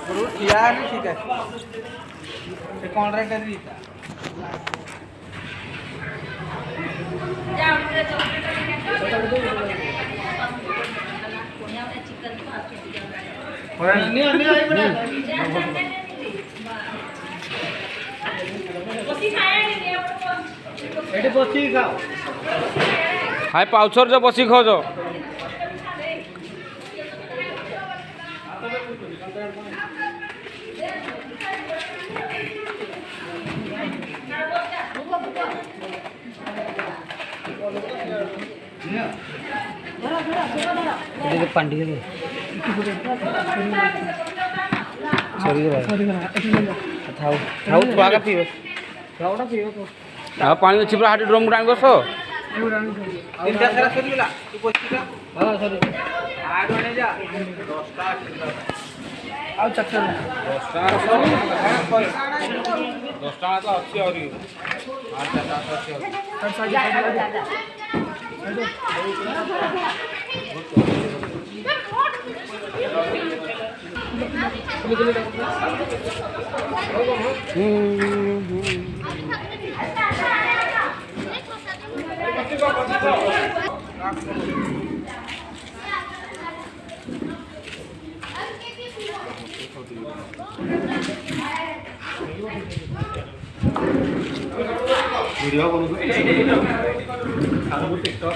ଠିଆ ହେଲେ ଠିକ୍ ଆସିବ ସେ କଣ୍ଟ୍ରାକ୍ଟର ଦିଟା हाय पाउचर जो बसी खो जो पांडी पानी अच्छी पूरा हाथ ड्रम टाइम बस ତିନିଟା ସାରା ସରିଗଲା ତୁ ପଚିଟା ହଁ ସରି ଆଡ ଆଣି ଯା 10ଟା ଆଉ ଚକ୍କର 10ଟା ତ ଅଛି ଆହୁରି 8ଟା ଅଛି वीडियो करू टिकटॉक